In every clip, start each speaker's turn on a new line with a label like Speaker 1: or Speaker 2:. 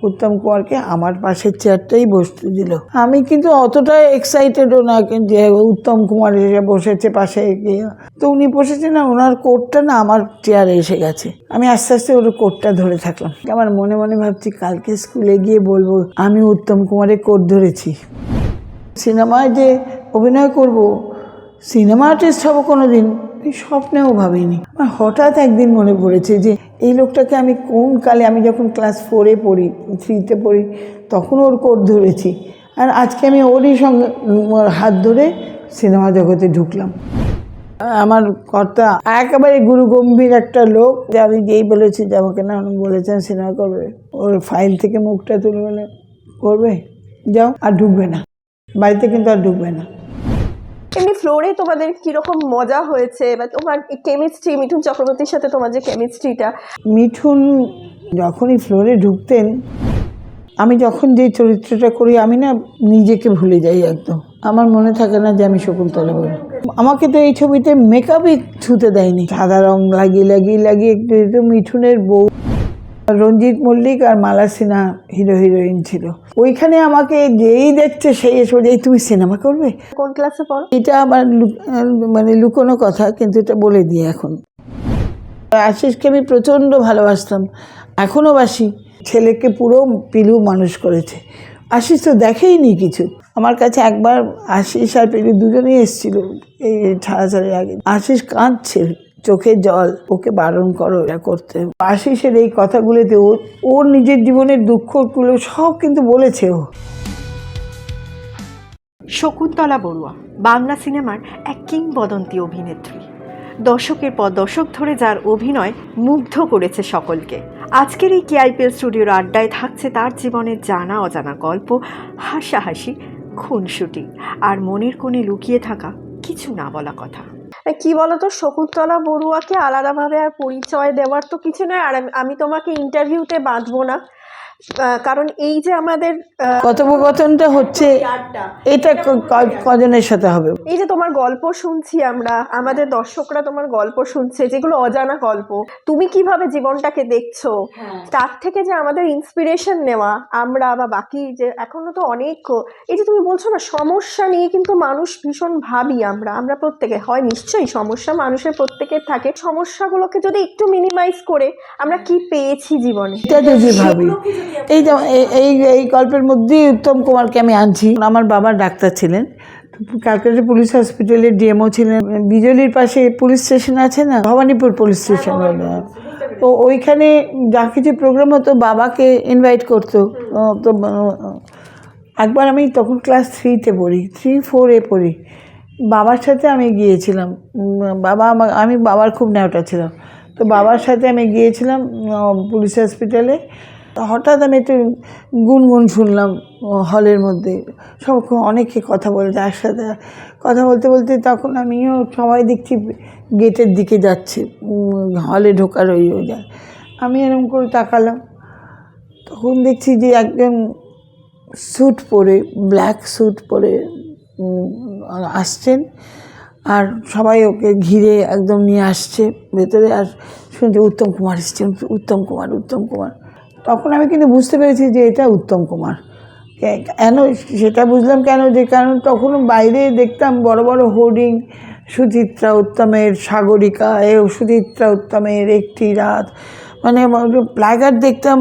Speaker 1: উত্তম কুমারকে আমার পাশের চেয়ারটাই বসতে দিল। আমি কিন্তু অতটা এক্সাইটেডও না যে উত্তম কুমার এসে বসেছে পাশে গিয়ে। তো উনি বসেছে না, ওনার কোটটা না আমার চেয়ারে এসে গেছে। আমি আস্তে আস্তে ওর কোটটা ধরে থাকলাম। আমার মনে মনে ভাবছি কালকে স্কুলে গিয়ে বলবো আমি উত্তম কুমারের কোট ধরেছি। সিনেমায় যে অভিনয় করব, সিনেমা আর্টিস্ট হবো কোনো দিন স্বপ্নেও ভাবিনি। আমার হঠাৎ একদিন মনে পড়েছে যে এই লোকটাকে আমি কোন কালে, আমি যখন ক্লাস 4-এ পড়ি, 3-তে পড়ি, তখন ওর কোট ধরেছি। আর আজকে আমি ওরই সঙ্গে হাত ধরে সিনেমা জগতে ঢুকলাম। আমার কর্তা একেবারে গুরু গম্ভীর একটা লোক, যে আমি যেই বলেছি যে আমাকে না বলেছেন সিনেমা করবে, ওর ফাইল থেকে মুখটা তুলে বলে করবে, যাও, আর ঢুকবে না বাড়িতে, কিন্তু আর ঢুকবে না।
Speaker 2: এমনি ফ্লোরে তোমাদের কিরকম মজা হয়েছে, বা তোমার কেমিস্ট্রি, মিঠুন চক্রবর্তীর সাথে তোমার যে কেমিস্ট্রিটা?
Speaker 1: মিঠুন যখনই ফ্লোরে ঢুকতেন, আমি যখন যে চরিত্রটা করি আমি না নিজেকে ভুলে যাই একদম। আমার মনে থাকে না যে আমি শকুন্তলা বলি। আমাকে তো এই ছবিতে মেকআপই ছুতে দেয়নি, সাদা রং লাগিয়ে লাগিয়ে লাগিয়ে একটু মিঠুনের বউ রঞ্জিত মল্লিক আর মালা সিনহা হিরো হিরোইন ছিল। ওইখানে আমাকে যেই দেখছে সেই এসে বলে, এই তুমি সিনেমা করবে?
Speaker 2: কোন ক্লাসে পড়ো?
Speaker 1: এটা আমার মানে লুকোনো কথা, কিন্তু এটা বলে দিই এখন। আশিসকে আমি প্রচণ্ড ভালোবাসতাম, এখনও বাসি। ছেলেকে পুরো পিলু মানুষ করেছে। আশিস তো দেখেইনি কিছু। আমার কাছে একবার আশিস আর পিলু দুজনেই এসেছিল এই ছাড়াছাড়ির আগে। আশিস কাঁদছে, চোখে জল, ওকে বারণ করো এটা করতে। আশিসের এই কথাগুলোতে ওর নিজের জীবনের দুঃখগুলো সব কিন্তু বলেছে ও।
Speaker 3: শকুন্তলা বড়ুয়া বাংলা সিনেমার এক কিংবদন্তি অভিনেত্রী। দশকের পর দশক ধরে যার অভিনয় মুগ্ধ করেছে সকলকে। আজকের এই কেআইপিএল স্টুডিওর আড্ডায় থাকছে তার জীবনের জানা অজানা গল্প, হাসাহাসি, খুনসুটি, আর মনের কোণে লুকিয়ে থাকা কিছু না বলা কথা।
Speaker 2: কি বলতো, শকুন্তলা বড়ুয়াকে আলাদাভাবে আর পরিচয় দেওয়ার তো কিছু নয়। আর আমি তোমাকে ইন্টারভিউতে বাঁধবো না, কারণ এই যে আমাদের
Speaker 1: কথোপকথনটা হচ্ছে, এটা কজনের সাথে হবে?
Speaker 2: এই যে তোমার গল্প শুনছি আমরা, আমাদের দর্শকরা তোমার গল্প শুনছে, যেগুলো অজানা গল্প, তুমি কিভাবে জীবনটাকে দেখছো, তার থেকে যে আমাদের ইন্সপিরেশন নেওয়া আমরা বা বাকি যে এখনো তো অনেক, এই যে তুমি বলছো না সমস্যা নিয়ে কিন্তু মানুষ ভীষণ ভাবি আমরা প্রত্যেকে, হয় নিশ্চয়ই সমস্যা মানুষের প্রত্যেকের থাকে, সমস্যাগুলোকে যদি একটু মিনিমাইজ করে আমরা কি পেয়েছি জীবনে
Speaker 1: এটা যদি ভাবি। এই যে এই গল্পের মধ্যেই উত্তম কুমারকে আমি আনছি। আমার বাবা ডাক্তার ছিলেন, ক্যালকাটা পুলিশ হসপিটালের ডিএমও ছিলেন। বিজলির পাশে পুলিশ স্টেশন আছে না, ভবানীপুর পুলিশ স্টেশন, তো ওইখানে যা কিছু প্রোগ্রাম হতো বাবাকে ইনভাইট করতো। তো একবার আমি তখন ক্লাস 3-তে পড়ি, 3-4-এ পড়ি, বাবার সাথে আমি গিয়েছিলাম। আমি বাবার খুব নেওটা ছিলাম, তো বাবার সাথে আমি গিয়েছিলাম পুলিশ হসপিটালে। হঠাৎ আমি একটু গুনগুন শুনলাম হলের মধ্যে, সব অনেকে কথা বলছে একসাথে। কথা বলতে বলতে তখন আমিও সবাই দেখছি গেটের দিকে যাচ্ছে, হলে ঢোকার ওই যায়। আমি এরকম করে তাকালাম, তখন দেখছি যে একজন স্যুট পরে, ব্ল্যাক স্যুট পরে আসছেন, আর সবাই ওকে ঘিরে একদম নিয়ে আসছে ভেতরে। আর শুনছি উত্তম কুমার এসছেন, উত্তম কুমার, উত্তম কুমার। তখন আমি কিন্তু বুঝতে পেরেছি যে এটা উত্তম কুমার। কেন সেটা বুঝলাম কেন, যে কারণ তখন বাইরে দেখতাম বড় বড় হোর্ডিং, সুচিত্রা উত্তমের সাগরিকা, সুচিত্রা উত্তমের একটি রাত, মানে প্লাগার দেখতাম,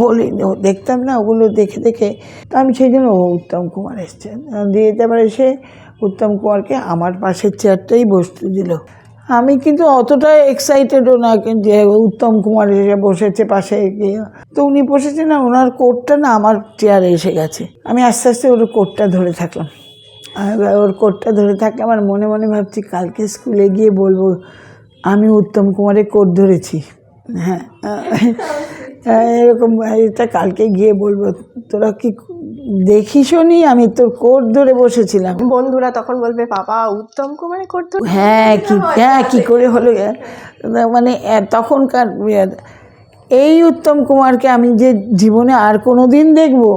Speaker 1: হোলি দেখতাম না, ওগুলো দেখে দেখে তো আমি সেই জন্য উত্তম কুমার এসছেন দিয়ে এবার এসে উত্তম কুমারকে আমার পাশের চেয়ারটাই বসতে দিল। আমি কিন্তু অতটা এক্সাইটেডও না যে উত্তম কুমার এসে বসেছে পাশে গিয়ে। তো উনি বসেছেন না, ওনার কোটটা না আমার চেয়ারে এসে গেছে। আমি আস্তে আস্তে ওর কোটটা ধরে থাকলাম। ওর কোটটা ধরে থাকলে আমার মনে মনে ভাবছি কালকে স্কুলে গিয়ে বলবো আমি উত্তম কুমারের কোট ধরেছি। হ্যাঁ, এরকম এটা কালকে গিয়ে বলবো, তোরা কি দেখিসনি আমি তোর কোট ধরে বসেছিলাম।
Speaker 2: বন্ধুরা তখন বলবে বাবা উত্তম কুমারের কোট ধরে,
Speaker 1: হ্যাঁ কি করে হলো, মানে তখনকার এই উত্তম কুমারকে আমি যে জীবনে আর কোনো দিন দেখবো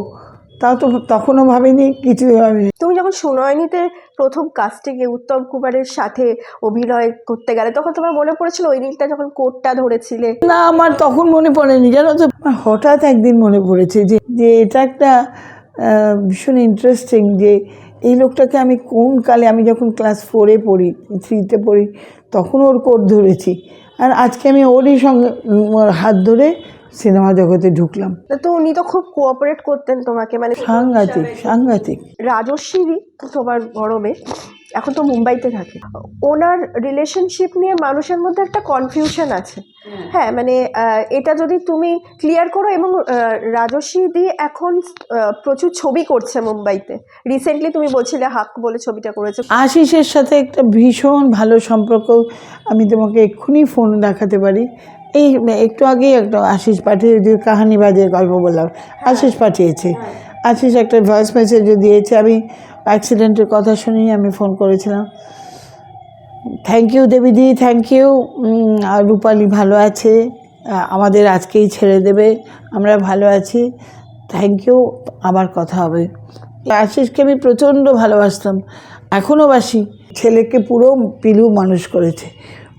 Speaker 1: তাও তো তখনও ভাবিনি, কিছুই ভাবিনি।
Speaker 2: তুমি যখন সুনয়নীতে প্রথম কাস্টিংয়ে উত্তম কুমারের সাথে অভিনয় করতে গেলে তখন তোমার মনে পড়েছিল ওই দিনটা যখন কোটটা ধরেছিলে?
Speaker 1: না, আমার তখন মনে পড়েনি, জানো তো। আমার হঠাৎ একদিন মনে পড়েছে যে যে এটা একটা ভীষণ ইন্টারেস্টিং, যে এই লোকটাকে আমি কোন কালে, আমি যখন ক্লাস 4-এ পড়ি, 3-তে পড়ি, তখন ওর কোট ধরেছি, আর আজকে আমি ওরই সঙ্গে ওর হাত ধরে সিনেমা জগতে ঢুকলাম।
Speaker 2: তো উনি তো খুব কোঅপারেট করতেন তোমাকে, মানে
Speaker 1: সাংঘাতিক সাংঘাতিক।
Speaker 2: রাজস্বী তোমার বড় মেয়ে, এখন তো মুম্বাইতে থাকে। ওনার রিলেশনশিপ নিয়ে মানুষের মধ্যে একটা কনফিউশন আছে। হ্যাঁ, মানে এটা যদি তুমি ক্লিয়ার করো। এবং রাজস্বী দি এখন প্রচুর ছবি করছে মুম্বাইতে। রিসেন্টলি তুমি বলছিলে হাক বলে ছবিটা করেছে।
Speaker 1: আশিসের সাথে একটা ভীষণ ভালো সম্পর্ক, আমি তোমাকে এক্ষুনি ফোন দেখাতে পারি। এই একটু আগেই একটা আশিস পাঠিয়ে, যে কাহানিবাজের গল্প বললাম, আশিস পাঠিয়েছে। আশিস একটা ভয়েস মেসেজও দিয়েছে। আমি অ্যাক্সিডেন্টের কথা শুনেই আমি ফোন করেছিলাম। থ্যাংক ইউ দেবীদি, থ্যাংক ইউ। আর রূপালী ভালো আছে, আমাদের আজকেই ছেড়ে দেবে, আমরা ভালো আছি, থ্যাংক ইউ, আবার কথা হবে। আশিসকে আমি প্রচণ্ড ভালোবাসতাম, এখনও বাসি। ছেলেকে পুরো পিলু মানুষ করেছে।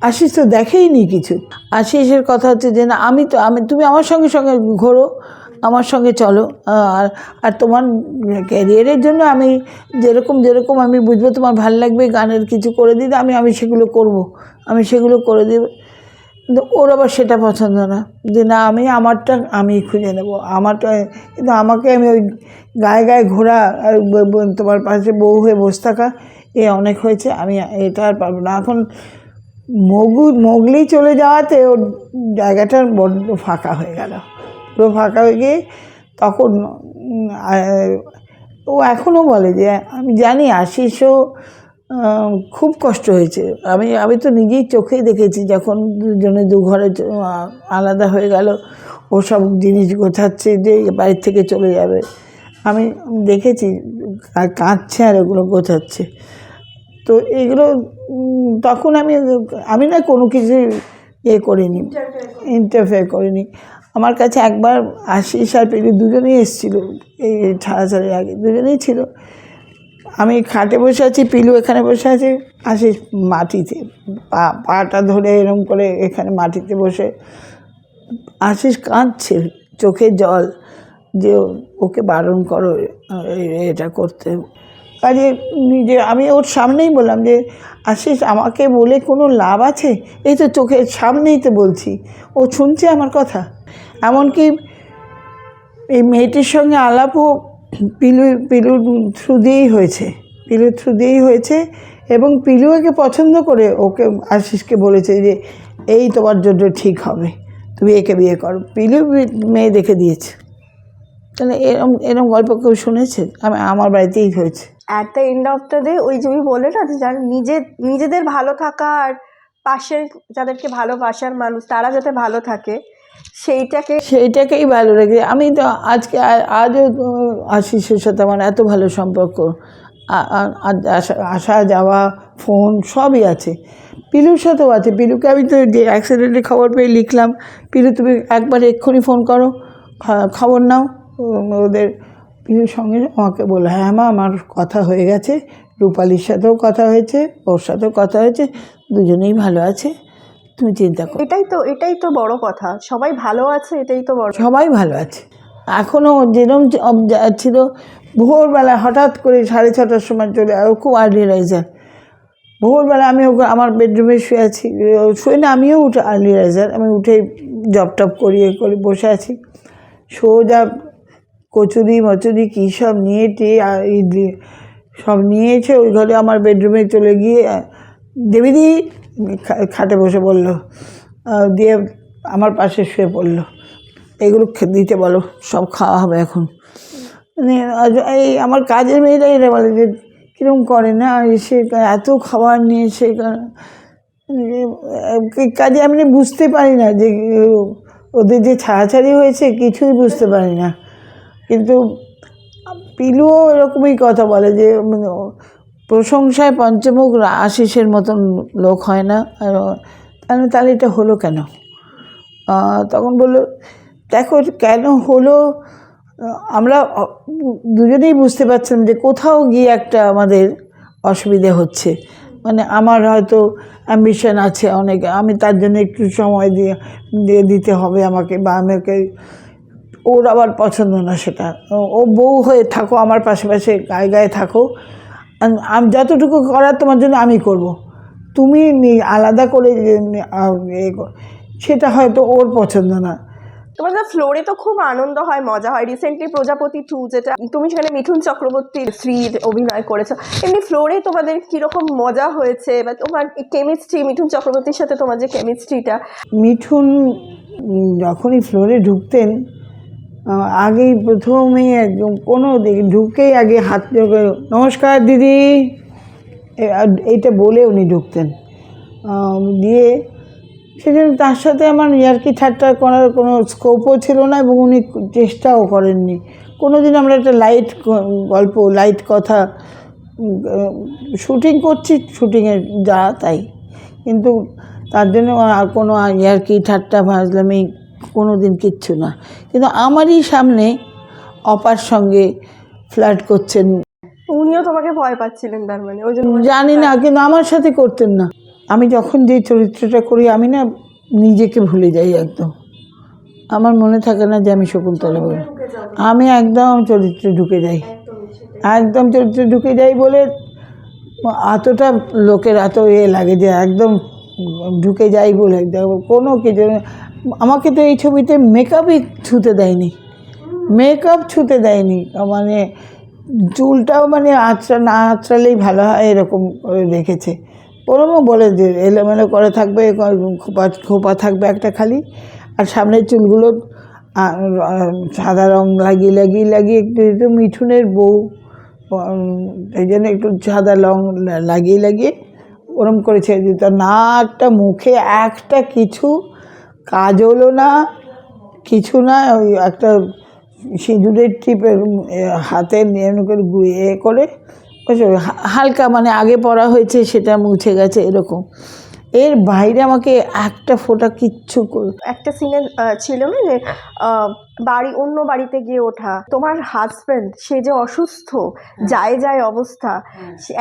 Speaker 1: আশিস তো দেখেইনি কিছু। আশিসের কথা হচ্ছে যে না, তুমি আমার সঙ্গে সঙ্গে ঘোরো, আমার সঙ্গে চলো, আর তোমার ক্যারিয়ারের জন্য আমি যেরকম আমি বুঝবো তোমার ভালো লাগবে, গানের কিছু করে দিতে, আমি সেগুলো করব, আমি সেগুলো করে দেব। কিন্তু ওর আবার সেটা পছন্দ না, যে না, আমারটা আমি খুঁজে নেব, আমারটা। কিন্তু আমাকে আমি ওই গায়ে গায়ে ঘোরা আর তোমার পাশে বউ হয়ে বসে থাকা, এ অনেক হয়েছে, আমি এটা আর পারবো না। এখন মোগলি চলে যাওয়াতে ওর জায়গাটা বড্ড ফাঁকা হয়ে গেল, পুরো ফাঁকা হয়ে গিয়ে তখন ও এখনও বলে যে আমি জানি আশিসও খুব কষ্ট হয়েছে। আমি তো নিজেই চোখেই দেখেছি, যখন দুজনে দু ঘরে আলাদা হয়ে গেল, ও সব জিনিস গোছাচ্ছে যে বাড়ির থেকে চলে যাবে, আমি দেখেছি, আর কাঁদছে আর ওগুলো গোছাচ্ছে। তো এগুলো তখন আমি না কোনো কিছু করিনি, ইন্টারফেয়ার করিনি। আমার কাছে একবার আশিস আর পিলু দুজনেই এসেছিলো, এই ছাড়াছাড়ির আগে দুজনেই ছিল। আমি খাটে বসে আছি, পিলু এখানে বসে আছে, আশিস মাটিতে পাটা ধরে এরম করে এখানে মাটিতে বসে, আশিস কাঁদছে, চোখে জল, যে ওকে বারণ করো এটা করতে। কাজে আমি ওর সামনেই বললাম যে আশিস, আমাকে বলে কোনো লাভ আছে? এই তো চোখের সামনেই তো বলছি, ও শুনছে আমার কথা। এমনকি এই মেয়েটির সঙ্গে আলাপও পিলুর থ্রু দিয়েই হয়েছে, এবং পিলু একে পছন্দ করে ওকে আশিসকে বলেছে যে এই তোমার জন্য ঠিক হবে, তুমি একে বিয়ে করো। পিলু মেয়ে দেখে দিয়েছে। তাহলে এরম গল্প কেউ শুনেছে? আমার বাড়িতেই হয়েছে।
Speaker 2: At the end of the day, ওই যে বলে না, যে যার নিজেদের ভালো থাকা আর পাশের যাদেরকে ভালোবাসার মানুষ তারা যাতে ভালো থাকে, সেইটাকেই ভালো রেখে আমি তো আজও আশিসের সাথে আমার এত ভালো সম্পর্ক, আসা যাওয়া, ফোন সবই আছে। পিলুর সাথেও আছে। পিলুকে আমি তো যে অ্যাক্সিডেন্টের খবর পেয়ে লিখলাম, পিলু তুমি একবার এক্ষুনি ফোন করো, খবর নাও ওদের। পিলুর সঙ্গে আমাকে বললো, হ্যাঁ মা, আমার কথা হয়ে গেছে, রূপালীর সাথেও কথা হয়েছে, ওর সাথেও কথা হয়েছে, দুজনেই ভালো আছে, তুমি চিন্তা করো। এটাই তো বড় কথা, সবাই ভালো আছে, এটাই তো বড়। সবাই ভালো আছে। এখনও যেরকম ছিল, ভোরবেলা হঠাৎ করে 6:30টার সময় চলে, আর খুব আর্লি রাইজার। ভোরবেলা আমি ওকে আমার বেডরুমে শুয়ে না, আমিও উঠে আর্লি রাইজার, আমি উঠে জব টপ করিয়ে বসে আছি। সোজা কচুরি মচুরি কী সব নিয়ে ইডলি সব নিয়েছে, ওই ঘরে আমার বেডরুমে চলে গিয়ে দেবীদি খাটে বসে বলল, দিয়ে আমার পাশে শুয়ে পড়লো, এগুলো দিতে বলো, সব খাওয়া হবে এখন। মানে এই আমার কাজের মেয়েরা এরা বলে যে কীরকম করে না, এসে এত খাবার নিয়ে এসে কাজে আমি বুঝতে পারি না যে ওদের যে ছাড়াছাড়ি হয়েছে, কিছুই বুঝতে পারি না। কিন্তু পিলুও এরকমই কথা বলে যে প্রশংসায় পঞ্চমুখ আশিসের মতন লোক হয় না। তাহলে এটা হলো কেন? তখন বললো, দেখো কেন হলো,
Speaker 1: আমরা দুজনেই বুঝতে পারছিলাম যে কোথাও গিয়ে একটা আমাদের অসুবিধে হচ্ছে, মানে আমার হয়তো অ্যাম্বিশন আছে অনেক, আমি তার জন্য একটু সময় দিয়ে দিতে হবে আমাকে, বা আমাকে, ওর আবার পছন্দ না সেটা। ও বউ হয়ে থাকো, আমার পাশে পাশে গায়ে গায়ে থাকো, আমি যতটুকু করার তোমার জন্য আমি করব, তুমি আলাদা করে সেটা হয়তো ওর পছন্দ না।
Speaker 2: তোমাদের ফ্লোরে তো খুব আনন্দ হয়, মজা হয়। রিসেন্টলি প্রজাপতি 2, যেটা তুমি সেখানে মিঠুন চক্রবর্তীর স্ত্রীর অভিনয় করেছো, এমনি ফ্লোরে তোমাদের কিরকম মজা হয়েছে, বা তোমার কেমিস্ট্রি, মিঠুন চক্রবর্তীর সাথে তোমার যে কেমিস্ট্রিটা?
Speaker 1: মিঠুন যখনই ফ্লোরে ঢুকতেন, আগেই প্রথমেই একদম কোনো দিকে ঢুকেই আগে হাত জোড়ে নমস্কার দিদি এইটা বলে উনি ঢুকতেন। দিয়ে সেজন্য তার সাথে আমার ইয়ার্কি ঠাট্টা করার কোনো স্কোপও ছিল না, এবং উনি চেষ্টাও করেননি কোনো দিন। আমরা একটা লাইট গল্প, লাইট কথা, শুটিং করছি, শুটিংয়ের যা তাই, কিন্তু তার জন্য আর কোনো ইয়ার্কি ঠাট্টা ফাজলামি কোনো দিন কিচ্ছু না। কিন্তু আমারই সামনে অপার সঙ্গে ফ্লার্ট করছেন,
Speaker 2: উনিও তোমাকে ভয় পাচ্ছিলেন তার মানে? ওই জন্য
Speaker 1: জানি না, কিন্তু আমার সাথে করতেন না। আমি যখন যে চরিত্রটা করি, আমি না নিজেকে ভুলে যাই একদম, আমার মনে থাকে না যে আমি শকুন্তলা বলি, আমি একদম চরিত্রে ঢুকে যাই, একদম চরিত্রে ঢুকে যাই বলে এতটা লোকের এত লাগে যে একদম ঢুকে যাই বলে কোনো কিছু। আমাকে তো এই ছবিতে মেকআপই ছুতে দেয়নি, মেকআপ ছুতে দেয়নি, মানে চুলটাও মানে না আঁচড়ালেই ভালো হয় এরকম করে রেখেছে। ওরমও বলে যে এলোমেলো করে থাকবে, খোপা থাকবে একটা খালি, আর সামনের চুলগুলো সাদা রং লাগিয়ে একটু মিঠুনের বউ, এই জন্য একটু সাদা রং লাগিয়ে ওরম করে ছেড়ে দিত না। একটা মুখে একটা কিছু কাজলও না, কিছু না, ওই একটা সিঁদুরের টিপের হাতে নিয়ে করে হালকা, মানে আগে পরা হয়েছে সেটা মুছে গেছে এরকম, এর বাইরে আমাকে একটা ফোঁটা কিচ্ছু
Speaker 2: একটা সিনে ছিল না যে অন্য বাড়িতে গিয়ে ওঠা, তোমার হাজবেন্ড সে যে অসুস্থ, যায় অবস্থা,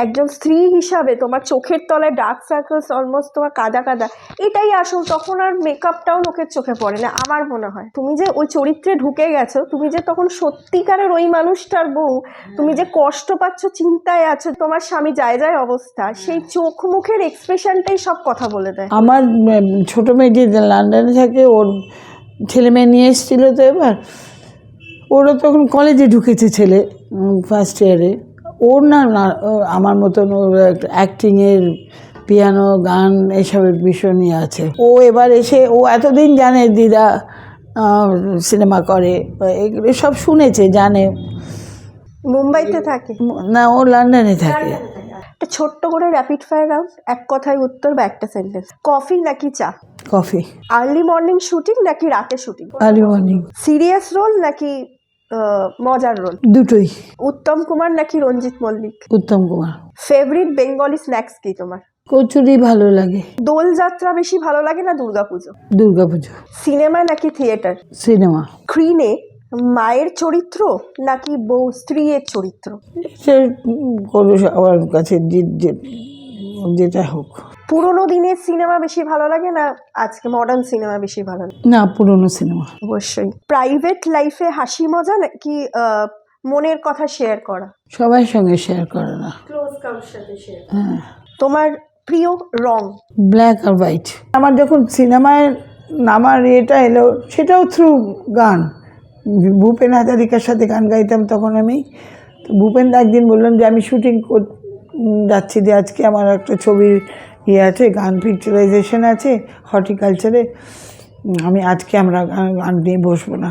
Speaker 2: একজন স্ত্রী হিসাবে তোমার চোখের তলায় ডার্ক সার্কেলস, অলমোস্ট তোমার কাদা কাদা, এটাই আসল। তখন আর মেকআপটাও লোকের চোখে পড়ে না আমার মনে হয়। তুমি যে ওই চরিত্রে ঢুকে গেছো, তুমি যে তখন সত্যিকারের ওই মানুষটার বউ, তুমি যে কষ্ট পাচ্ছ, চিন্তায় আছো, তোমার স্বামী যায় অবস্থা, সেই চোখ মুখের এক্সপ্রেশনটাই সব কথা বলে দেয়।
Speaker 1: আমার ছোটো মেয়ে যে লন্ডনে থাকে, ওর ছেলে মেয়ে নিয়ে এসেছিলো, তো এবার ওরা তখন কলেজে ঢুকেছে ছেলে, ফার্স্ট ইয়ারে। ওর না আমার মতন ওর অ্যাক্টিংয়ের, পিয়ানো, গান এসবের ভীষণ ইয়ে আছে। ও এবার এসে, ও এতদিন জানে দিদা সিনেমা করে, এগুলো সব শুনেছে, জানে।
Speaker 2: মুম্বাইতে থাকে
Speaker 1: না, ও লন্ডনে থাকে।
Speaker 2: একটা ছোট্ট করে র্যাপিড ফায়ার রাউন্ড, এক কথায় উত্তর বা একটা সেন্টেন্স। কফি নাকি চা?
Speaker 1: কফি।
Speaker 2: আর্লি মর্নিং শুটিং নাকি রাতে shooting?
Speaker 1: Early morning.
Speaker 2: Serious role নাকি মজার রোল?
Speaker 1: দুটোই।
Speaker 2: উত্তম কুমার নাকি Ranjit Mallick?
Speaker 1: Uttam Kumar.
Speaker 2: Favourite Bengali snacks কি তোমার?
Speaker 1: কচুরি ভালো লাগে।
Speaker 2: দোলযাত্রা বেশি ভালো লাগে না দুর্গাপুজো?
Speaker 1: দুর্গাপুজো।
Speaker 2: সিনেমা নাকি থিয়েটার?
Speaker 1: সিনেমা।
Speaker 2: স্ক্রিনে মায়ের চরিত্র নাকি বউ স্ত্রীর চরিত্র?
Speaker 1: সে কোনো আমার কাছে যেটা হোক।
Speaker 2: পুরোনো দিনের সিনেমা বেশি ভালো লাগে না আজকে মডার্ন সিনেমা বেশি ভালো লাগে?
Speaker 1: না, পুরোনো সিনেমা।
Speaker 2: অবশ্যই। প্রাইভেট লাইফে হাসি মজা নাকি মনের কথা শেয়ার করা?
Speaker 1: সবার সঙ্গে শেয়ার করে না।
Speaker 2: ক্লোজ কারোর সাথে শেয়ার।
Speaker 1: হ্যাঁ।
Speaker 2: তোমার প্রিয় রং?
Speaker 1: ব্ল্যাক আর হোয়াইট। আমার যখন সিনেমায় নামার ইয়েটা এলো, সেটাও থ্রু গান। ভূপেন হাজারিকার সাথে গান গাইতাম তখন আমি। তো ভূপেন একদিন বললাম যে আমি শুটিং যাচ্ছি, যে আজকে আমার একটা ছবির ইয়ে আছে, গান পিকচারাইজেশন আছে হর্টিকালচারে, আজকে আমরা গান নিয়ে বসবো না,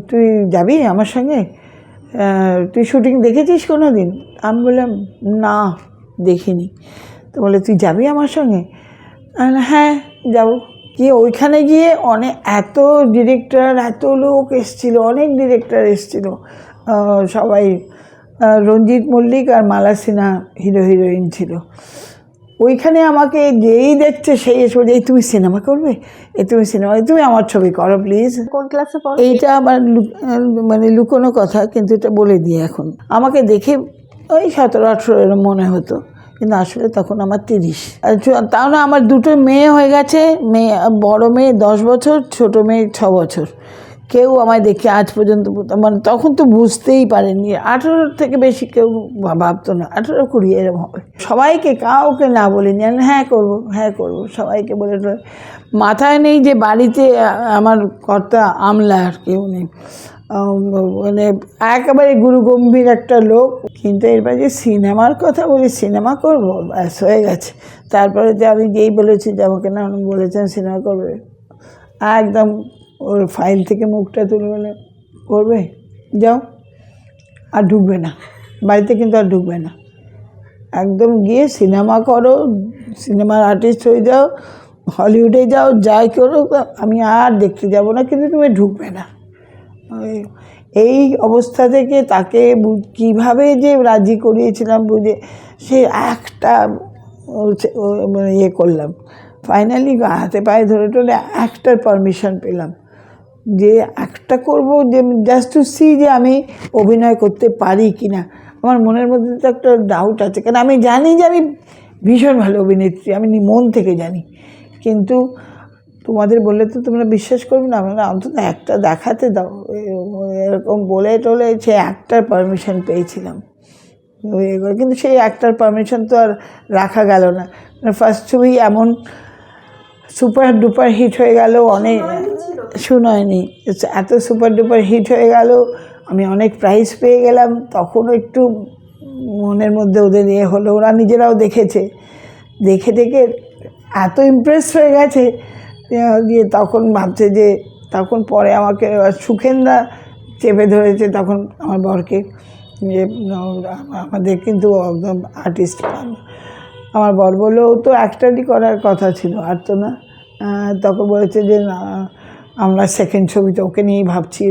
Speaker 1: তুই যাবি আমার সঙ্গে? তুই শুটিং দেখেছিস কোনো দিন? আমি বললাম না, দেখিনি। তো বলে তুই যাবি আমার সঙ্গে? হ্যাঁ যাবো। গিয়ে ওইখানে গিয়ে এত ডিরেক্টর, এত লোক এসেছিলো, অনেক ডিরেক্টর এসেছিলো, সবাই। রঞ্জিত মল্লিক আর মালা সিনহা হিরো হিরোইন ছিল। ওইখানে আমাকে যেই দেখছে সেই এসে বলছে, এই তুমি সিনেমা করবে, এই তুমি সিনেমা, তুমি আমার ছবি করো প্লিজ।
Speaker 2: কোন ক্লাসে পড়ো?
Speaker 1: এইটা আমার মানে লুকোনো কথা, কিন্তু এটা বলে দিই এখন। আমাকে দেখে ওই 17-18 এরম মনে হতো, কিন্তু আসলে তখন আমার 30। তাও না, আমার দুটো মেয়ে হয়ে গেছে। বড় মেয়ে 10 বছর, ছোট মেয়ে 6 বছর। কেউ আমায় দেখে আজ পর্যন্ত মানে তখন তো বুঝতেই পারেনি, 18 থেকে বেশি কেউ ভাবতো না, 18-20 এরকম হবে। সবাইকে, কাউকে না বলিনি, হ্যাঁ করবো, হ্যাঁ করবো, সবাইকে বলে। মাথায় নেই যে বাড়িতে আমার কর্তা আমলা আর কেউ নেই, মানে একেবারে গুরুগম্ভীর একটা লোক। কিন্তু এরপর যে সিনেমার কথা বলি, সিনেমা করবো, ব্যাস হয়ে গেছে। তারপরে যে আমি যেই বলেছি যে আমাকে না বলেছেন সিনেমা করবে, একদম ওর ফাইল থেকে মুখটা তুলে বলে, করবে, যাও, আর ঢুকবে না বাড়িতে, কিন্তু আর ঢুকবে না। একদম গিয়ে সিনেমা করো, সিনেমার আর্টিস্ট হয়ে যাও, হলিউডে যাও, যাই করো, আমি আর দেখতে যাব না, কিন্তু তুমি ঢুকবে না। এই অবস্থা থেকে তাকে কীভাবে যে রাজি করিয়েছিলাম বুঝে, সে একটা মানে ইয়ে করলাম, ফাইনালি হাতে পায়ে ধরে টরে একটার পারমিশন পেলাম যে একটা করব, যে জাস্ট টু সি যে আমি অভিনয় করতে পারি কি না। আমার মনের মধ্যে তো একটা ডাউট আছে, কারণ আমি জানি যে আমি ভীষণ ভালো অভিনেত্রী, আমি মন থেকে জানি। কিন্তু তোমাদের বললে তো তোমরা বিশ্বাস করবে না, আমরা অন্তত একটা দেখাতে দাও, এরকম বলে টলে সে একটার পারমিশন পেয়েছিলাম। কিন্তু সেই একটার পারমিশন তো আর রাখা গেল না। ফার্স্ট ছবি এমন সুপার ডুপার হিট হয়ে গেল, অনেক শুনয়নি, এত সুপার ডুপার হিট হয়ে গেল, আমি অনেক প্রাইজ পেয়ে গেলাম। তখনও একটু মনের মধ্যে ওদের ইয়ে হলো, ওরা নিজেরাও দেখেছে, দেখে এত ইমপ্রেস হয়ে গেছে দিয়ে তখন ভাবছে যে, তখন পরে আমাকে সুখেনদা চেপে ধরেছে তখন আমার বরকে, যে আমাদের কিন্তু একদম আর্টিস্ট। আমার বর বললো, ও তো অ্যাক্টারই করার কথা ছিল, আর তো না। তখন বলেছে যে না, আমরা সেকেন্ড ছবিতে ওকে নিয়েই ভাবছি।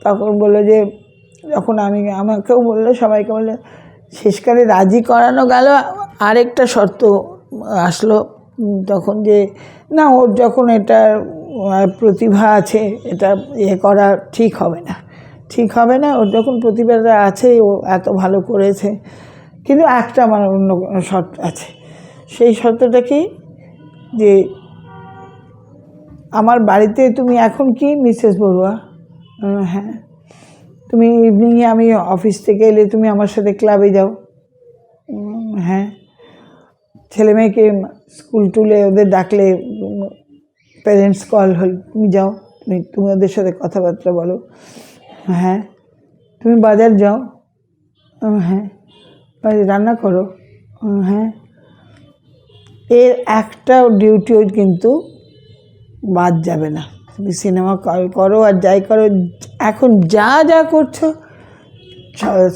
Speaker 1: তখন বললো যে, যখন আমাকেও বললো, সবাইকে বললো, শেষকালে রাজি করানো গেল, আরেকটা শর্ত আসলো তখন, যে না, ওর যখন এটা প্রতিভা আছে, এটা ইয়ে করা ঠিক হবে না, ঠিক হবে না, ওর যখন প্রতিভাটা আছে, ও এত ভালো করেছে। কিন্তু একটা আমার অন্য শর্ত আছে। সেই শর্তটা কি, যে আমার বাড়িতে তুমি এখন কি মিসেস বড়ুয়া, হ্যাঁ, তুমি ইভিনিংয়ে আমি অফিস থেকে এলে তুমি আমার সাথে ক্লাবে যাও, হ্যাঁ, ছেলে মেয়েকে স্কুল টুলে ওদের ডাকলে, প্যারেন্টস কল হল, তুমি যাও, তুমি ওদের সাথে কথাবার্তা বলো, হ্যাঁ, তুমি বাজার যাও, হ্যাঁ, রান্না করো, হ্যাঁ। এর একটা ডিউটিও কিন্তু বাদ যাবে না। তুমি সিনেমা করো আর যাই করো, এখন যা যা করছো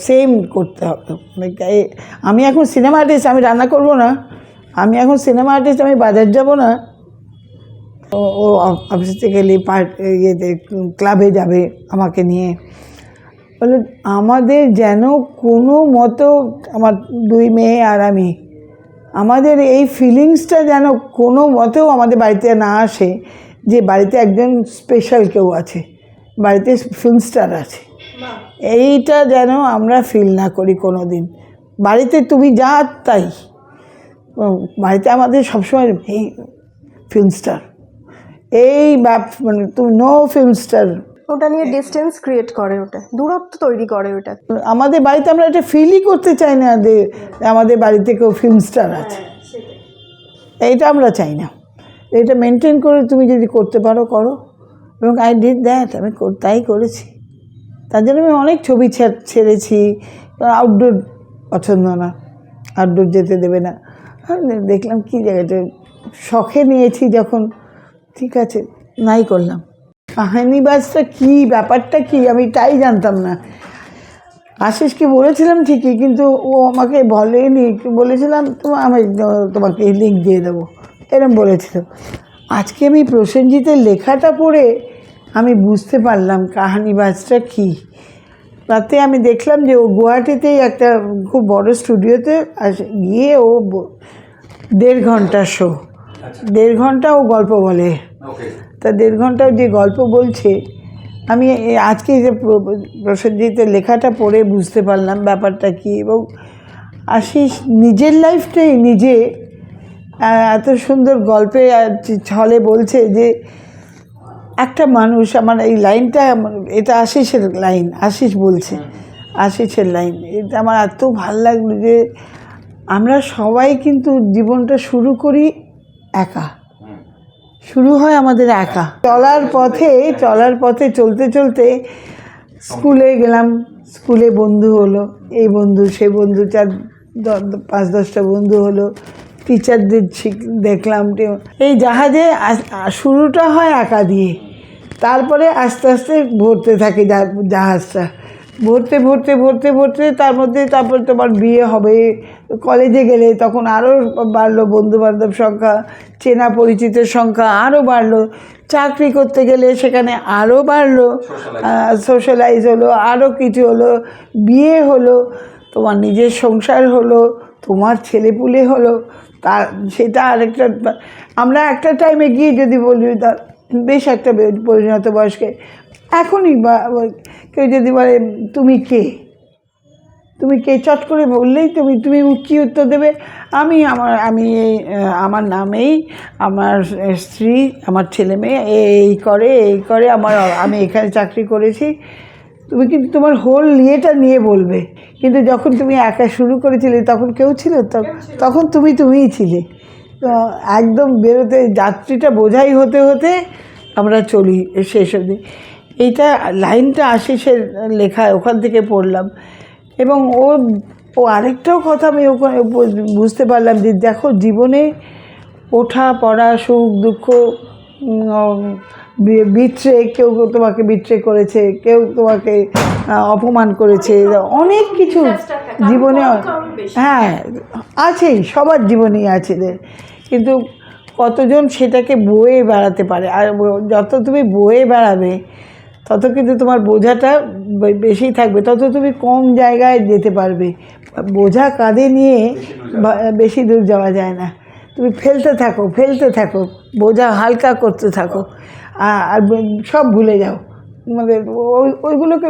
Speaker 1: সেম করতে হবে। আমি এখন সিনেমা আর্টিস্ট, আমি রান্না করবো না। আমি এখন সিনেমা আর্টিস্ট, আমি বাজার যাব না। ও অফিস থেকে ইয়েতে ক্লাবে যাবে আমাকে নিয়ে। বলে আমাদের যেন কোনো মতো, আমার 2 মেয়ে আর আমি, আমাদের এই ফিলিংসটা যেন কোনো মতেও আমাদের বাড়িতে না আসে যে বাড়িতে একজন স্পেশাল কেউ আছে, বাড়িতে ফিল্ম স্টার আছে। এইটা যেন আমরা ফিল না করি কোনো দিন। বাড়িতে তুমি যা তাই, বাড়িতে আমাদের সবসময় এই ফিল্ম স্টার, এই মানে তুমি নো ফিল্ম স্টার।
Speaker 2: ওটা নিয়ে ডিস্টেন্স ক্রিয়েট করে, ওটা দূরত্ব তৈরি করে। ওটা
Speaker 1: আমাদের বাড়িতে আমরা এটা ফিলই করতে চাই না যে আমাদের বাড়িতে কেউ ফিল্ম স্টার আছে, এইটা আমরা চাই না। এটা মেনটেন করে তুমি যদি করতে পারো করো, এবং আই ডিড দ্যাট, আমি তাই করেছি। তার জন্য আমি অনেক ছবি ছেড়েছি। আউটডোর পছন্দ না, আউটডোর যেতে দেবে না। দেখলাম কি জায়গাটা শখে নিয়েছি যখন, ঠিক আছে নাই করলাম। কাহিনীবাজটা কী, ব্যাপারটা কী, আমি তাই জানতাম না। আশিসকে বলেছিলাম ঠিকই, কিন্তু ও আমাকে বলেনি। বলেছিলাম আমি তোমাকে লিঙ্ক দিয়ে দেবো, এরকম বলেছিল। আজকে আমি প্রসেনজিতের লেখাটা পড়ে আমি বুঝতে পারলাম কাহিনীবাজটা কী। তাতে আমি দেখলাম যে ও গুয়াহাটিতেই একটা খুব বড় স্টুডিওতে গিয়ে ও 1.5 ঘন্টা শো, 1.5 ঘন্টা ও গল্প বলে। তা 1.5 ঘন্টা যে গল্প বলছে, আমি আজকে যে প্রসেনজিতের লেখাটা পড়ে বুঝতে পারলাম ব্যাপারটা কী। এবং আশিস নিজের লাইফটাই নিজে এত সুন্দর গল্পে ছলে বলছে যে একটা মানুষ, আমার এই লাইনটা, এটা আশিসের লাইন, আশিস বলছে, আশিসের লাইন, এটা আমার এত ভাল লাগলো যে আমরা সবাই কিন্তু জীবনটা শুরু করি একা, শুরু হয় আমাদের একা। চলার পথে চলতে চলতে স্কুলে গেলাম, স্কুলে বন্ধু হলো, এই বন্ধু সে বন্ধু, 5-10টা বন্ধু হলো, টিচারদের দেখলাম। এই জাহাজে শুরুটা হয় একা দিয়ে, তারপরে আস্তে আস্তে ভরতে থাকে জাহাজটা, ভরতে তার মধ্যে তারপর তোমার বিয়ে হবে, কলেজে গেলে তখন আরও বাড়লো বন্ধুবান্ধব সংখ্যা, চেনা পরিচিতের সংখ্যা আরও বাড়লো, চাকরি করতে গেলে সেখানে আরও বাড়লো, সোশ্যালাইজ হলো, আরও কিছু হলো, বিয়ে হলো, তোমার নিজের সংসার হলো, তোমার ছেলেপুলে হলো, তার সেটা আরেকটা। আমরা একটা টাইমে গিয়ে যদি বলি তার বেশ একটা পরিণত বয়স্কে, এখনই বা কেউ যদি বলে তুমি কে, চট করে বললেই তুমি কী উত্তর দেবে? আমি আমার নামেই আমার স্ত্রী, আমার ছেলে মেয়ে এই করে আমি এখানে চাকরি করেছি। তুমি কিন্তু তোমার হোল নিয়ে বলবে, কিন্তু যখন তুমি একা শুরু করেছিলে তখন কেউ ছিল? তখন তুমিই ছিলে। তো একদম বেরোতে যাত্রীটা বোঝাই হতে হতে আমরা চলি শেষ অবধি। এইটা লাইনটা আশিসের লেখায় ওখান থেকে পড়লাম। এবং ও আরেকটাও কথা আমি ওখানে বুঝতে পারলাম যে দেখো, জীবনে ওঠা পড়া, সুখ দুঃখ, বিট্রে, কেউ তোমাকে বিট্রে করেছে, কেউ তোমাকে অপমান করেছে, অনেক কিছু জীবনে, হ্যাঁ আছেই, সবার জীবনেই আছে। কিন্তু কতজন সেটাকে বয়ে বেড়াতে পারে? আর যত তুমি বয়ে বেড়াবে তত কিন্তু তোমার বোঝাটা বেশি থাকবে, তত তুমি কম জায়গায় যেতে পারবে। বোঝা কাঁধে নিয়ে বেশি দূর যাওয়া যায় না। তুমি ফেলতে থাকো, বোঝা হালকা করতে থাকো, আর সব ভুলে যাও, মানে ওইগুলোকে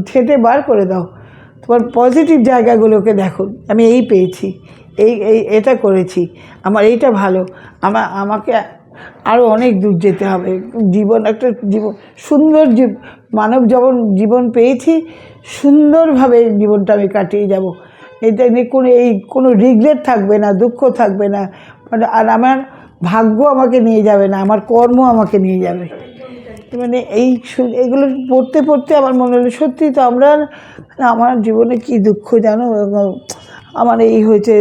Speaker 1: ছেঁটে বার করে দাও। তোমার পজিটিভ জায়গাগুলোকে দেখো, আমি এই পেয়েছি, এটা করেছি, আমার এইটা ভালো, আমাকে আরও অনেক দূর যেতে হবে। সুন্দর মানব জীবন পেয়েছি, সুন্দরভাবে জীবনটা আমি কাটিয়ে যাব। এটা নিয়ে কোনো রিগ্রেট থাকবে না, দুঃখ থাকবে না, আর আমার ভাগ্য আমাকে নিয়ে যাবে না, আমার কর্ম আমাকে নিয়ে যাবে। মানে এইগুলো পড়তে আমার মনে হলো সত্যি তো আমার জীবনে কি দুঃখ জানো, আমার এই হয়েছে।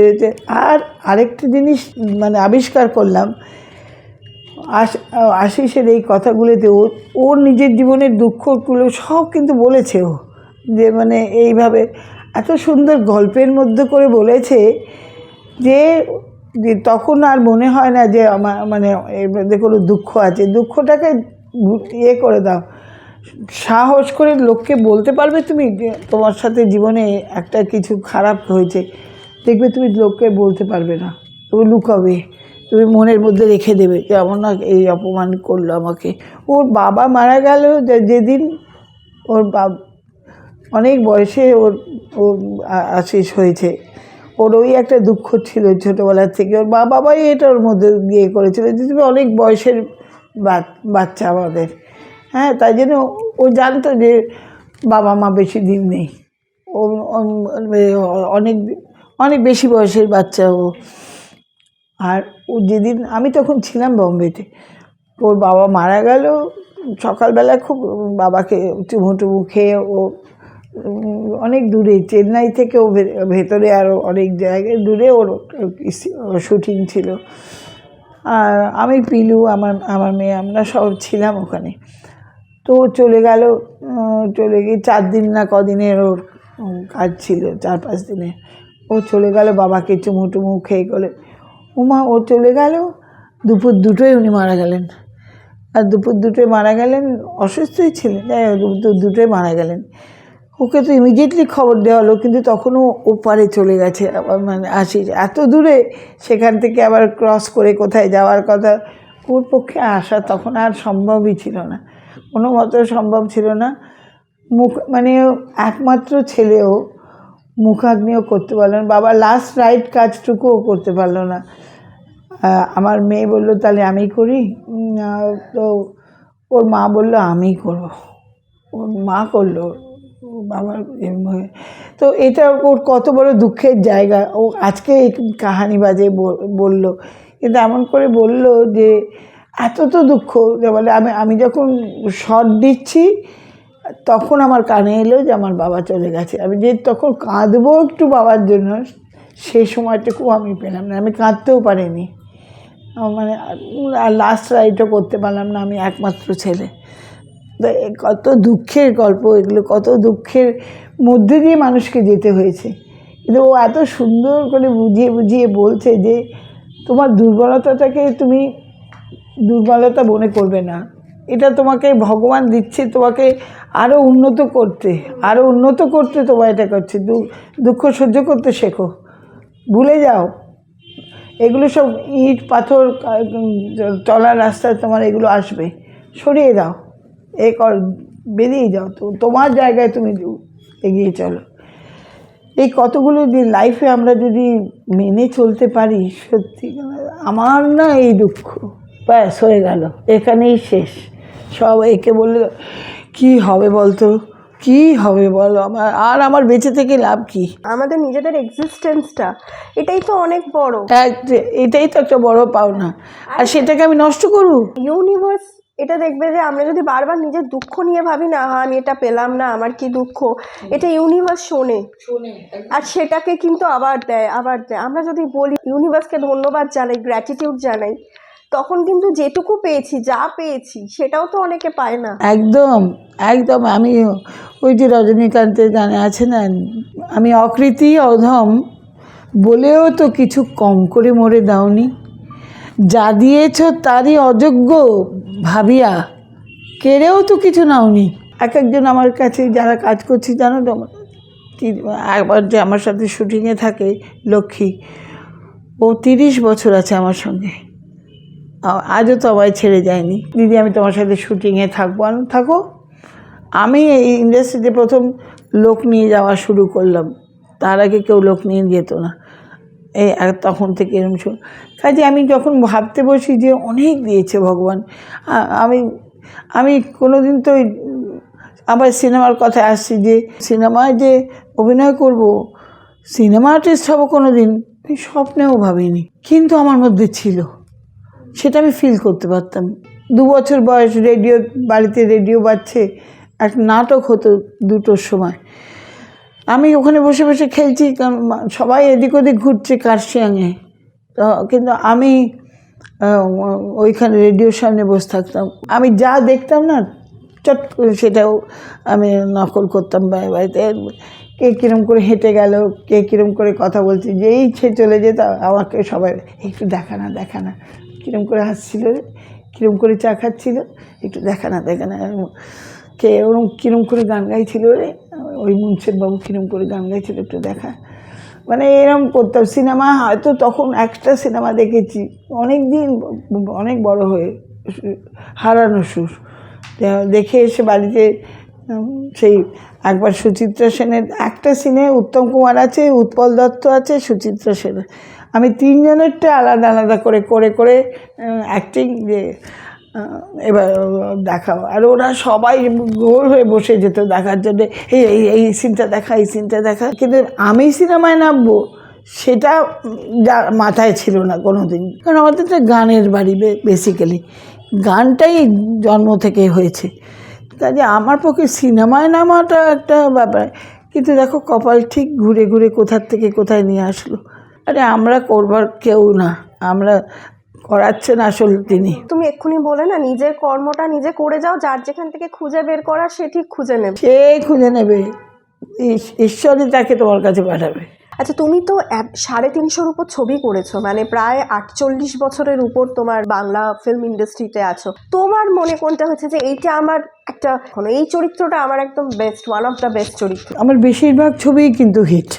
Speaker 1: আর আরেকটা জিনিস মানে আবিষ্কার করলাম আশিসের এই কথাগুলোতে, ওর নিজের জীবনের দুঃখগুলো সব কিন্তু বলেছে ও, যে মানে এইভাবে এত সুন্দর গল্পের মধ্যে করে বলেছে যে তখন আর মনে হয় না যে আমার মানে এর মধ্যে কোনো দুঃখ আছে। দুঃখটাকে করে দাও, সাহস করে লোককে বলতে পারবে তুমি যে তোমার সাথে জীবনে একটা কিছু খারাপ হয়েছে, দেখবে তুমি লোককে বলতে পারবে না, তুমি লুকাবে, তুমি মনের মধ্যে রেখে দেবে যে আমার না এই অপমান করলো আমাকে। ওর বাবা মারা গেল যেদিন, ওর অনেক বয়সে ওর আশিস হয়েছে, ওর ওই একটা দুঃখ ছিল ছোটোবেলার থেকে, ওর বাবাই এটা ওর মধ্যে গিয়ে করেছিল যে তুমি অনেক বয়সের বাচ্চা আমাদের, হ্যাঁ, তাই জন্য ও জানতো যে বাবা মা বেশি দিন নেই, ও অনেক বেশি বয়সের বাচ্চা ও। আর ও যেদিন, আমি তখন ছিলাম বোম্বেতে, ওর বাবা মারা গেল সকালবেলা, খুব বাবাকে চুমু খেয়ে ও অনেক দূরে, চেন্নাই থেকে ও ভেতরে আরও অনেক জায়গায় দূরে ওর শুটিং ছিল। আর আমি পিলু, আমার মেয়ে, আমরা সব ছিলাম ওখানে। তো চলে গিয়ে 4 দিন না কদিনের ওর কাজ ছিল, 4-5 দিনে ও চলে গেল, বাবাকে চুমু খেয়ে গেলে ও চলে গেল। দুপুর 2টোয় উনি মারা গেলেন। আর দুপুর 2টোয় মারা গেলেন, অসুস্থই ছিলেন, দুপুর 2টোয় মারা গেলেন। ওকে তো ইমিডিয়েটলি খবর দেওয়া হলো, কিন্তু তখনও ওপারে চলে গেছে, আবার মানে এত দূরে, সেখান থেকে আবার ক্রস করে কোথায় যাওয়ার কথা, ওর পক্ষে আসা তখন আর সম্ভবই ছিল না, কোনো মতো সম্ভব ছিল না। মানে একমাত্র ছেলেও মুখাগ্নিও করতে পারলো না, বাবা লাস্ট রাইট কাজটুকুও করতে পারলো না। আমার মেয়ে বললো তাহলে আমি করি, তো ওর মা বললো আমিই করবো, ওর মা করলো বাবার। তো এটা ওর কত বড় দুঃখের জায়গা, ও আজকে এই কাহানি বাজে বলল, কিন্তু এমন করে বলল যে এত তো দুঃখ, যে বলে আমি যখন শট দিচ্ছি তখন আমার কানে এলো যে আমার বাবা চলে গেছে, আমি যে তখন কাঁদবো একটু বাবার জন্য, সেই সময়টুকু আমি পেলাম না, আমি কাঁদতেও পারিনি, মানে লাস্ট রাইটও করতে পারলাম না, আমি একমাত্র ছেলে। কত দুঃখের গল্প এগুলো, কত দুঃখের মধ্যে দিয়ে মানুষকে যেতে হয়েছে, কিন্তু ও এত সুন্দর করে বুঝিয়ে বুঝিয়ে বলছে যে তোমার দুর্বলতাটাকে তুমি দুর্বলতা মনে করবে না, এটা তোমাকে ভগবান দিচ্ছে তোমাকে আরও উন্নত করতে তোমার এটা করছে, দুঃখ সহ্য করতে শেখো, ভুলে যাও এগুলো সব, ইট পাথর চলার রাস্তায় তোমার এগুলো আসবে, সরিয়ে দাও, বেরিয়ে যাও, তো তোমার জায়গায় তুমি এগিয়ে চলো। এই কতগুলো দিন লাইফে আমরা যদি মেনে চলতে পারি, সত্যি আমার না এই দুঃখ ব্যাস হয়ে গেল, এখানেই শেষ সব। একে বললে কি হবে বলতো, কি হবে বলো, আমার বেঁচে থেকে লাভ কি?
Speaker 2: আমাদের নিজেদের এক্সিস্টেন্সটা এটাই তো অনেক বড়,
Speaker 1: এটাই তো একটা বড় পাওনা, আর সেটাকে আমি নষ্ট করবো?
Speaker 2: ইউনিভার্স এটা দেখবে যে আমরা যদি বারবার নিজের দুঃখ নিয়ে ভাবি না, আমি এটা পেলাম না, আমার কি দুঃখ, এটা ইউনিভার্স শোনে, আর সেটাকে কিন্তু আবার দেয়। আমরা যদি বলি ইউনিভার্সকে ধন্যবাদ জানাই, গ্র্যাটিটিউড জানাই, তখন কিন্তু যেটুকু পেয়েছি, যা পেয়েছি, সেটাও তো অনেকে পায় না।
Speaker 1: একদম একদম। আমি ওই যে রজনীকান্তের গানে আছে না, আমি অকৃতি অধম বলেও তো কিছু কম করে মরে দাওনি, যা দিয়েছ তারই অযোগ্য ভাবিয়া কেড়েও তো কিছু নাওনি। একজন আমার কাছে যারা কাজ করছি জানো তো, একবার যে আমার সাথে শুটিংয়ে থাকে লক্ষ্মী, ও 30 বছর আছে আমার সঙ্গে, আজও তো আমায় ছেড়ে যায়নি, দিদি আমি তোমার সাথে শুটিংয়ে থাকবো। থাকো। আমি এই ইন্ডাস্ট্রিতে প্রথম লোক নিয়ে যাওয়া শুরু করলাম, তার আগে কেউ লোক নিয়ে যেত না, এই তখন থেকে এরকম। কাজে আমি যখন ভাবতে বসি যে অনেক দিয়েছে ভগবান, আমি কোনো দিন তো আবার সিনেমার কথায় আসছি, যে সিনেমায় যে অভিনয় করব, সিনেমা আর্টিস্ট হবো, কোনো দিন আমি স্বপ্নেও ভাবিনি, কিন্তু আমার মধ্যে ছিল, সেটা আমি ফিল করতে পারতাম। 2 বছর বয়স, বাড়িতে রেডিও বাজছে, এক নাটক হতো 2টোর সময়, আমি ওখানে বসে বসে খেলছি, সবাই এদিক ওদিক ঘুরছে কার্শিয়াংয়ে, তো কিন্তু আমি ওইখানে রেডিওর সামনে বসে থাকতাম, আমি যা দেখতাম না চট করে সেটাও আমি নকল করতাম। বাড়িতে কে কীরম করে হেঁটে গেল, কে কীরম করে কথা বলছে, যেই চলে যেত আমাকে সবাই একটু দেখা না কীরম করে হাসছিল রে, কীরম করে চা খাচ্ছিল, একটু দেখা না কে ওরম কীরম করে গান গাইছিল রে, ওই মুন্সের বাবু কীরম করে গান গাইছিল, একটু দেখা, মানে এরম করতাম। সিনেমা হয়তো তখন একটা সিনেমা দেখেছি অনেক দিন, অনেক বড় হয়ে, হারানো সুর, দেখে এসে বাড়িতে সেই একবার সুচিত্রা সেনের একটা সিনে, উত্তম কুমার আছে, উৎপল দত্ত আছে, সুচিত্রা সেন, আমি 3 জনেরটা আলাদা আলাদা করে অ্যাক্টিং যে এবার দেখাও, আর ওরা সবাই গোল হয়ে বসে যেত দেখার জন্য, এই সিনটা দেখা, কিন্তু আমি সিনেমায় নামবো সেটা মাথায় ছিল না কোনো দিন, কারণ আমাদের তো গানের বাড়ি, বেসিক্যালি গানটাই জন্ম থেকে হয়েছে, কাজে আমার পক্ষে সিনেমায় নামাটা একটা ব্যাপার। কিন্তু দেখো কপাল ঠিক ঘুরে ঘুরে কোথার থেকে কোথায় নিয়ে আসলো। আরে আমরা করবার কেউ না, আমরা করাচ্ছেন আসল তিনি।
Speaker 2: তুমি এক্ষুনি বলে না, নিজের কর্মটা নিজে করে যাও, যার যেখান থেকে খুঁজে বের করা সে ঠিক খুঁজে নেবে,
Speaker 1: ঈশ্বরই তাকে তোমার কাছে পাঠাবে।
Speaker 2: আচ্ছা, তুমি তো 350-র উপর ছবি করেছো, মানে প্রায় 48 বছরের উপর তোমার বাংলা ফিল্ম ইন্ডাস্ট্রিতে আছো। তোমার মনে কোনটা হচ্ছে যে এইটা আমার একটা, এই চরিত্রটা আমার একদম best, one of the best চরিত্র?
Speaker 1: আমার বেশিরভাগ ছবিই কিন্তু হিট।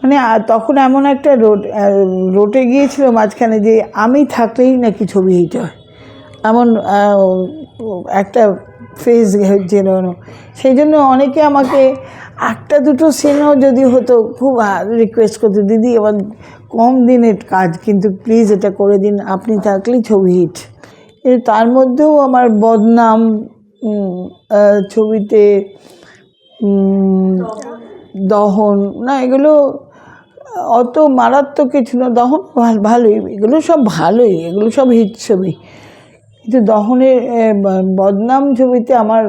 Speaker 1: মানে তখন এমন একটা রোটে গিয়েছিল মাঝখানে যে আমি থাকলেই নাকি ছবি হিট হয়, এমন একটা ফেজ হচ্ছিল। সেই জন্য অনেকে আমাকে একটা দুটো সিনেও যদি হতো খুব রিকোয়েস্ট করতো, দিদি এবার কম দিনের কাজ কিন্তু প্লিজ এটা করে দিন, আপনি থাকলেই ছবি হিট। কিন্তু তার মধ্যেও আমার বদনাম ছবিতে, দহন না, এগুলো অত মারাত্মক কিছু না। দহন ভালোই, এগুলো সব ভালোই, এগুলো সব হিট ছবি। কিন্তু দহনের বদনাম ছবিতে আমার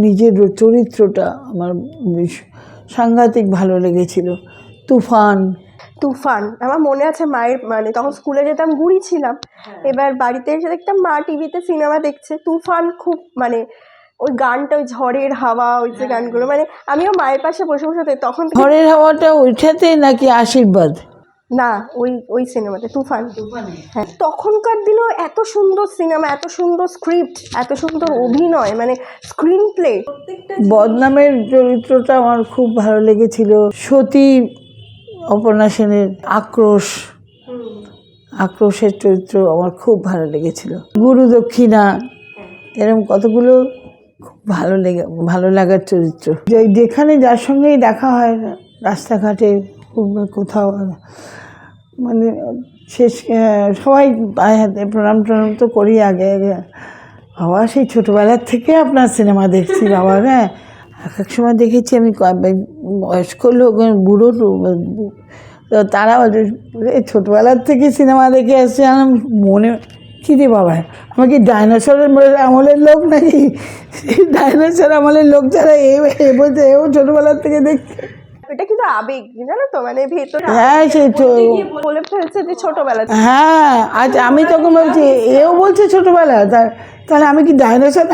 Speaker 1: নিজের চরিত্রটা আমার সাংঘাতিক ভালো লেগেছিল। তুফান
Speaker 2: আমার মনে আছে, মায়ের মানে তখন স্কুলে যেতাম, বুড়ি ছিলাম, এবার বাড়িতে এসে দেখতাম মা টিভিতে সিনেমা দেখছে, তুফান খুব মানে ওই গানটা, ওই ঝড়ের হাওয়া, ওই যে গানগুলো, মানে আমিও মায়ের পাশে বসে বসে তখন
Speaker 1: ঝড়ের হাওয়াটা ওইটাতে নাকি আশীর্বাদ?
Speaker 2: না, ওই সিনেমাতে তুফান। হ্যাঁ, তখনকার দিনেও এত সুন্দর সিনেমা, এত সুন্দর স্ক্রিপ্ট, এত সুন্দর অভিনয়, মানে স্ক্রিন প্লে।
Speaker 1: বদনামের চরিত্রটা আমার খুব ভালো লেগেছিল। সতী, অপর্ণা সেনের আক্রোশের চরিত্র আমার খুব ভালো লেগেছিল। গুরু দক্ষিণা, এরকম কতগুলো খুব ভালো লাগার চরিত্র। যেখানে যার সঙ্গেই দেখা হয় রাস্তাঘাটে কোথাও, মানে শেষ সবাই পায়ে হাতে প্রণাম তো করি আগে। বাবা সেই ছোটোবেলার থেকে আপনার সিনেমা দেখছি বাবা। হ্যাঁ, এক সময় দেখেছি আমি বয়স্ক লোক, বুড়ো তারা ছোটোবেলার থেকে সিনেমা দেখে আসছে। আমার মনে কী রে বাবা, আমার কি ডাইনোসরের আমলের লোক নাকি? ডাইনোসর আমলের লোক যারা এ বলছে এও ছোটোবেলার থেকে দেখছে।
Speaker 2: এটা কিন্তু আবেগ, জানো তো, মানে ভেতরে।
Speaker 1: হ্যাঁ, সেই তো
Speaker 2: বলে ফেলছে যে ছোটবেলা।
Speaker 1: হ্যাঁ, আজ আমি তখন বলছি এও বলছে ছোটোবেলা, তাহলে আমি কি ডাইনোসর?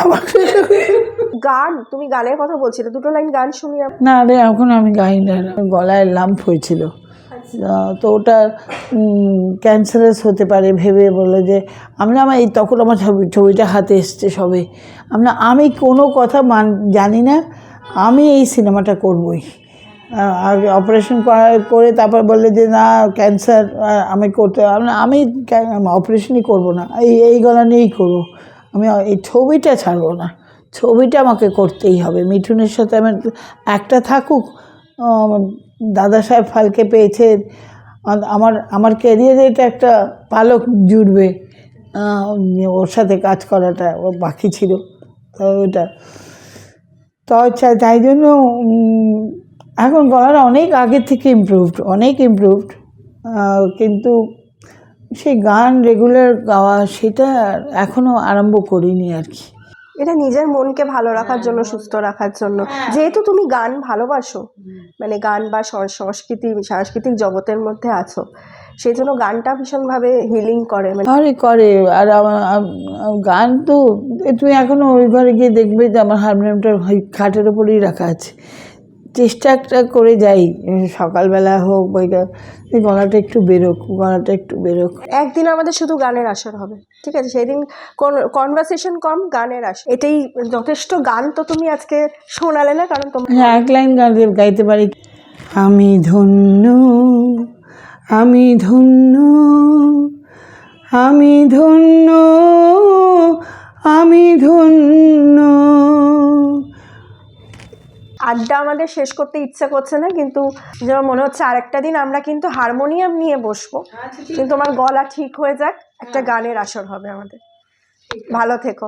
Speaker 2: গান, তুমি গানের কথা বলছিলে, দুটো লাইন গান শুনি।
Speaker 1: না রে, এখন আমি গাই না, গলায় লাম্প হয়েছিল, তো ওটা ক্যান্সারাস হতে পারে ভেবে বললো যে আমার তখন আমার ছবিটা হাতে এসছে সবে, আমি কোনো কথা জানি না, আমি এই সিনেমাটা করবই। আগে অপারেশন করে তারপর বললে যে না ক্যান্সার, আমি করতে, আমি অপারেশনই করবো না, এই গলা নিয়েই করবো, আমি এই ছবিটা ছাড়বো না, ছবিটা আমাকে করতেই হবে। মিঠুনের সাথে আমার একটা থাকুক, দাদা সাহেব ফালকে পেয়েছে, আমার ক্যারিয়ারে এটা একটা পালক জুড়বে, ওর সাথে কাজ করাটা ওর বাকি ছিল, তো ওটা তো তাই জন্য এখন গলাটা অনেক আগের থেকে ইমপ্রুভড, কিন্তু সেই গান রেগুলার গাওয়া সেটা এখনও আরম্ভ করিনি আর কি।
Speaker 2: এটা নিজের মনকে ভালো রাখার জন্য, সুস্থ রাখার জন্য। যেহেতু তুমি গান ভালোবাসো, মানে গান বা সাংস্কৃতিক জগতের মধ্যে আছো, সেই জন্য গানটা ভীষণভাবে হিলিং করে।
Speaker 1: করে আর গান তো তুমি এখনও ওই ঘরে গিয়ে দেখবে যে আমার হারমোনিয়ামটা খাটের ওপরেই রাখা আছে, চেষ্টা একটা করে যাই সকালবেলা হোক গলাটা একটু বেরোক।
Speaker 2: একদিন আমাদের শুধু গানের আসর হবে, ঠিক আছে? সেই দিন কনভারসেশন কম, গানের আসর, এটাই যথেষ্ট। গান তো তুমি আজকে শোনালে না, কারণ তোমার
Speaker 1: এক লাইন গাইতে পারি। আমি ধন্য, আমি ধন্য, আমি ধন্য, আমি ধন্য।
Speaker 2: আড্ডা আমাদের শেষ করতে ইচ্ছা করছে না, কিন্তু যেমন মনে হচ্ছে আরেকটা দিন আমরা কিন্তু হারমোনিয়াম নিয়ে বসবো, কিন্তু তোমার গলা ঠিক হয়ে যাক, একটা গানের আসর হবে আমাদের। ভালো থেকো।